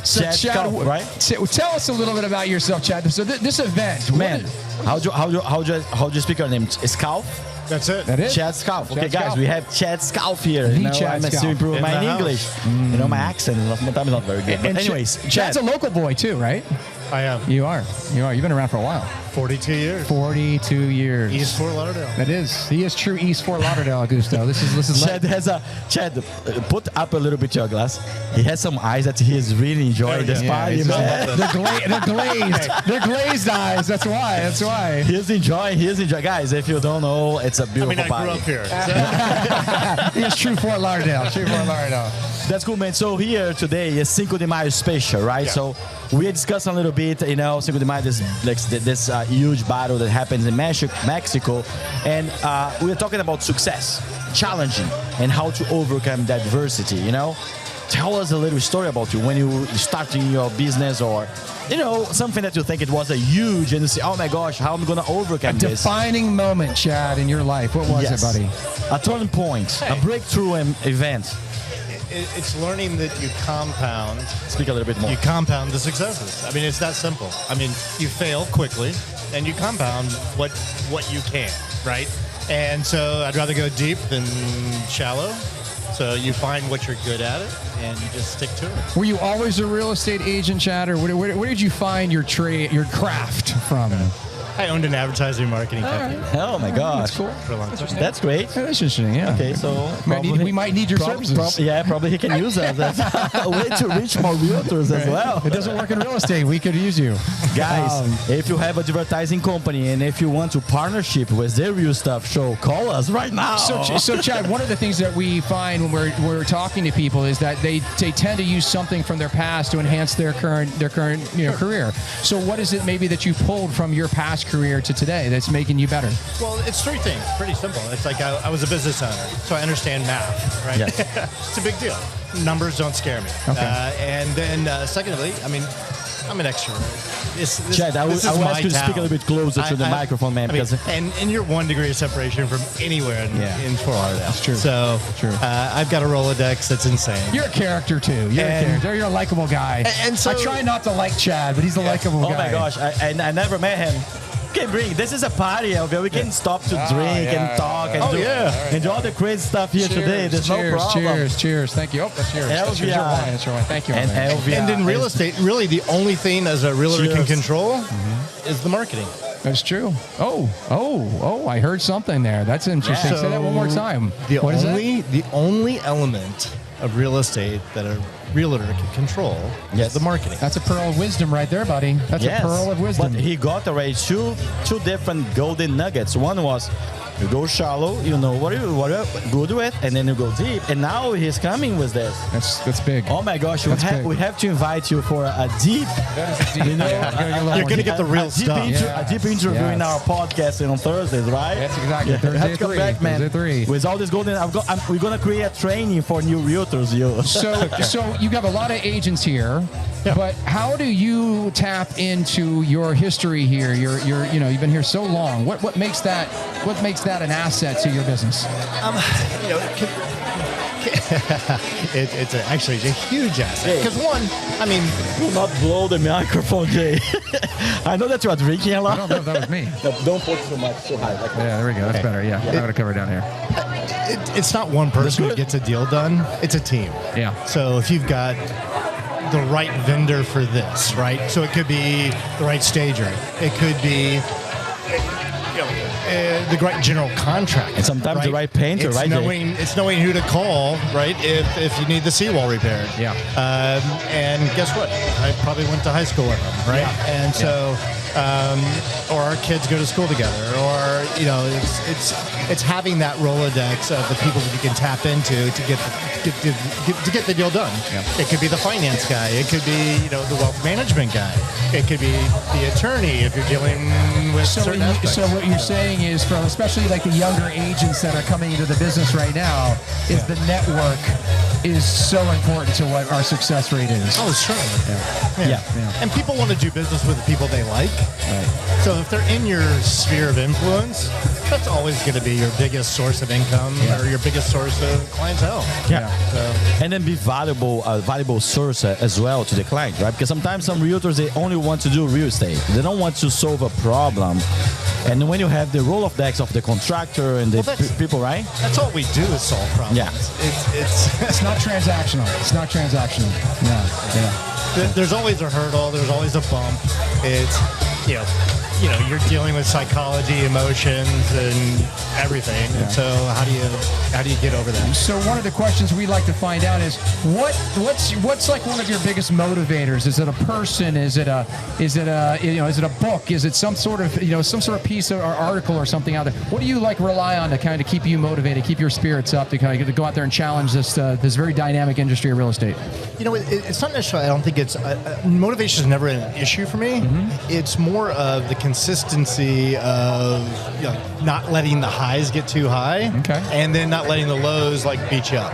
So Chad, Scalf, right? Tell us a little bit about yourself, Chad. So this event, Man, how do you speak your name? Scalf? That's it. That is Chad Scalf. Okay, Chad guys, Scalf. we have Chad Scalf here. The You know, Chad I'm still Scalf. improving In my the English. You know, my accent sometimes not very good. But And anyways, Chad's a local boy too, right? I am. You are. You've been around for a while. 42 years. 42 years. East Fort Lauderdale. That is. He is true East Fort Lauderdale, Augusto. This is Chad has Chad, put up a little bit your glass. He has some eyes that he is really enjoying this party, it's man. They're glazed. They're glazed eyes. That's why. He's enjoying. Guys, if you don't know, it's a I beautiful mean, I party. grew up here. He is true Fort Lauderdale. True Fort Lauderdale. That's cool, man. So here today is Cinco de Mayo special, right? Yeah. So we discussed a little bit, you know, Cinco de Mayo, this huge battle that happens in Mexico, and we're talking about success, challenging, and how to overcome adversity. You know, tell us a little story about you when you starting your business, or you know, something that you think it was a huge, and you say, oh my gosh, how am I gonna overcome this? Defining moment, Chad, in your life. What was it, buddy? A turning point, a breakthrough event. It's learning that you compound. Speak a little bit more. You compound the successes. I mean, it's that simple. I mean, you fail quickly, and you compound what you can, right? And so I'd rather go deep than shallow. So you find what you're good at it, and you just stick to it. Were you always a real estate agent, Chad, or where did you find your trade, your craft from? I owned an advertising marketing company Oh my gosh. That's cool. for a long time. That's great. That's interesting, yeah. Okay, so We might need your services. Probably he can use us as a way to reach more realtors as well. It doesn't work in real estate. We could use you. Guys, if you have a advertising company and if you want to partnership with their real stuff show, call us right now. So Chad, one of the things that we find when we're talking to people is that they tend to use something from their past to enhance their current career. So what is it maybe that you pulled from your past career to today that's making you better? Well, it's three things. Pretty simple. It's like I was a business owner, so I understand math, right? Yes. It's a big deal. Numbers don't scare me. Okay. And then secondly, I mean, I'm an extrovert. Chad, I will ask you to speak a little bit closer to the microphone, man. I mean, Because and you're 1 degree of separation from anywhere in Fort Lauderdale. That's true. So True. I've got a Rolodex that's insane. You're a character too. You're a likable guy. And so I try not to like Chad, but he's a likable guy. oh my gosh, I never met him. Okay, this is a party out there. We can stop to drink and talk and do all the crazy stuff here today. There's no problem. Cheers. Thank you. Oh, that's yours. LVI. That's your wine. That's your wine. Thank you. And man. LVI And in real is- estate, really the only thing as a realtor can Cheers. control is the marketing. That's true. Oh! I heard something there. That's interesting. Yeah. Say that one more time. The What is that? the only element of real estate that a realtor can control is the marketing. That's a pearl of wisdom right there, buddy. That's a pearl of wisdom. But he got already two different golden nuggets. One was you go shallow, you know what you're good with, and then you go deep. And now he's coming with this. That's big. Oh my gosh, That's we have to invite you for a deep, you know, You're going to get the real stuff. a deep interview in our podcast on Thursdays, right? That's exactly. Yeah. Thursday Have to at come 3. back, man. Thursday at 3. With all this golden, we're gonna create a training for new realtors. So you have a lot of agents here, but how do you tap into your history here? You've been here so long. What makes that an asset to your business? You know, it's actually a huge asset. Because one, I mean, Do not blow the microphone, Jay. I know that you are drinking a lot. I don't know if that was me. No, don't put too much too high. Like Yeah, there we go. That's better. Yeah, I'm gonna cover it down here. it's not one person who gets a deal done. It's a team. Yeah. So if you've got the right vendor for this, right? So it could be the right stager. It could be the right general contractor. And sometimes the right painter, it's right, Jay? It's knowing who to call, right? If you need the seawall repaired. Yeah. And guess what? I probably went to high school with them, right? Yeah. And so, or our kids go to school together, or it's having that Rolodex of the people that you can tap into to get the deal done. Yeah. It could be the finance guy. It could be the wealth management guy. It could be the attorney if you're dealing with certain aspects. So what you're saying is, from especially like the younger agents that are coming into the business right now, is the network is so important to what our success rate is. Oh, certainly. Yeah. And people want to do business with the people they like. Right. So if they're in your sphere of influence, that's always going to be your biggest source of income or your biggest source of clientele. Yeah. And then be valuable source as well to the client, right? Because sometimes some realtors, they only want to do real estate. They don't want to solve a problem. And when you have the Rolodex of the contractor and the people, right? That's all we do is solve problems. Yeah. It's not transactional. It's not transactional. Yeah. There's always a hurdle. There's always a bump. It's, you're dealing with psychology, emotions, and everything. Yeah. And so how do you get over that? So one of the questions we'd like to find out is what's like one of your biggest motivators? Is it a person? Is it a book? Is it some sort of piece or article or something out there? What do you like rely on to kind of keep you motivated, keep your spirits up, to kind of go out there and challenge this very dynamic industry of real estate? It's not necessarily. I don't think it's motivation is never an issue for me. Mm-hmm. It's more of the consistency of not letting the highs get too high, and then not letting the lows beat you up.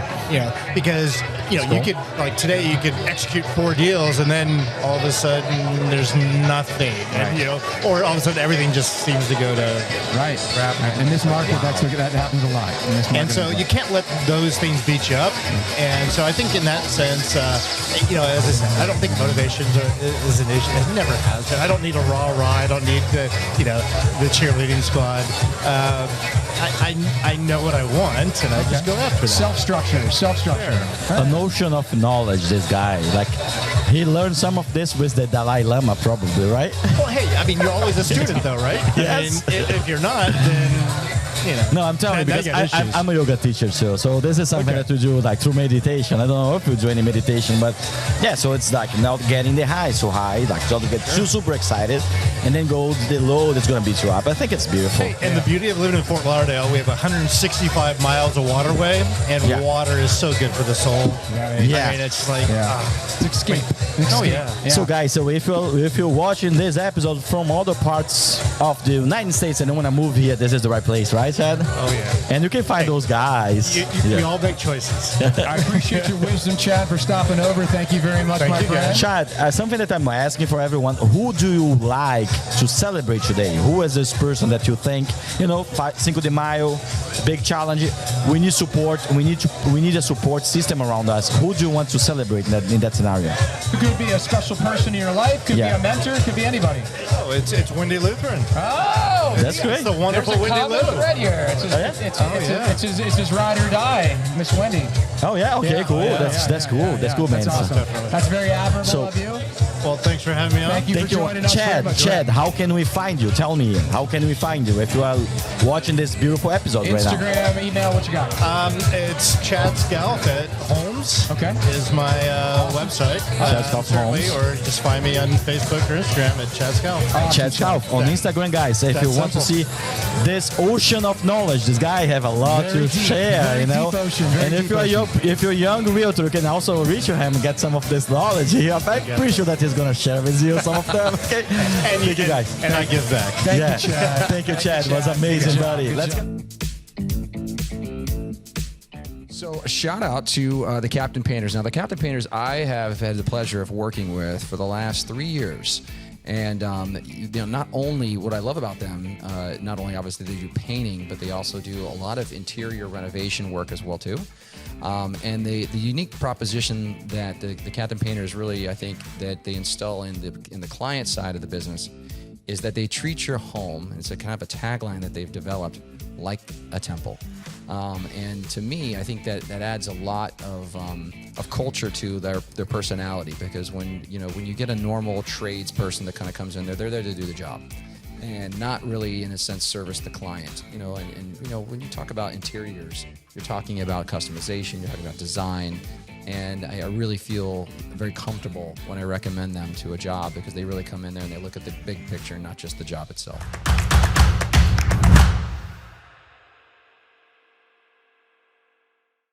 Because you could today you could execute 4 deals and then all of a sudden there's nothing, and, or all of a sudden everything just seems to go to crap. In this market, that happens a lot. And so you can't let those things beat you up. And so I think in that sense, as I said, I don't think motivations is an issue. It never has been. I don't need a rah-rah. I don't need the cheerleading squad. I know what I want, and I just go after that. Self-structure. A notion of knowledge, this guy. He learned some of this with the Dalai Lama, probably, right? Well, hey, you're always a student, though, right? Yes. If you're not, then... No, I'm telling you, because I'm a yoga teacher too. So this is something that we do through meditation. I don't know if you do any meditation, but yeah, so it's not getting the high so high, so to get too super excited, and then go the low that's going to beat you up. I think it's beautiful. Hey, and the beauty of living in Fort Lauderdale, we have 165 miles of waterway, and water is so good for the soul. It's it's escape. So guys, if you're watching this episode from other parts of the United States and you want to move here, this is the right place, right, Chad? Oh yeah. And you can find those guys. You all make choices. I appreciate your wisdom, Chad, for stopping over. Thank you very much, my friend. Chad, something that I'm asking for everyone: who do you like to celebrate today? Who is this person that you think, Cinco de Mayo, big challenge? We need support. We need a support system around us. Who do you want to celebrate in that scenario? It could be a special person in your life. Could be a mentor. Could be anybody. Oh, it's Wendy Lutheran. Oh, that's great. It's the wonderful Wendy Lutheran. Here. It's his ride or die, Miss Wendy. Oh yeah, okay, cool. That's cool. That's cool, man. That's awesome. That's very admirable of you. Well, thanks for having me on. Thank you for joining us. Chad, how can we find you? Tell me, how can we find you if you are watching this beautiful episode right now? Instagram, email, what you got? It's Chad Scalf at Holmes. Okay. Is my website. Chad Scalf Holmes. Or just find me on Facebook or Instagram at Chad Scalf. Chad Scalf on Instagram, guys. If you want to see this ocean of knowledge, this guy have a lot to share, And if you're a young realtor, you can also reach him and get some of this knowledge. I'm pretty sure that he's gonna share with you some of them. Okay. And thank you guys. And I give back. Thank you, Chad. Thank you, Chad. It was amazing, buddy. Let's go. So a shout out to the Captain Painters. Now, the Captain Painters I have had the pleasure of working with for the last 3 years. And not only what I love about them, not only obviously they do painting, but they also do a lot of interior renovation work as well too. And the unique proposition that the Captain Painters really, I think, that they instill in the client side of the business is that they treat your home. It's a kind of a tagline that they've developed, like a temple. And to me, I think that adds a lot of culture to their personality, because when you get a normal tradesperson that kind of comes in, they're there to do the job and not really, in a sense, service the client. When you talk about interiors, you're talking about customization, you're talking about design, and I really feel very comfortable when I recommend them to a job, because they really come in there and they look at the big picture, not just the job itself.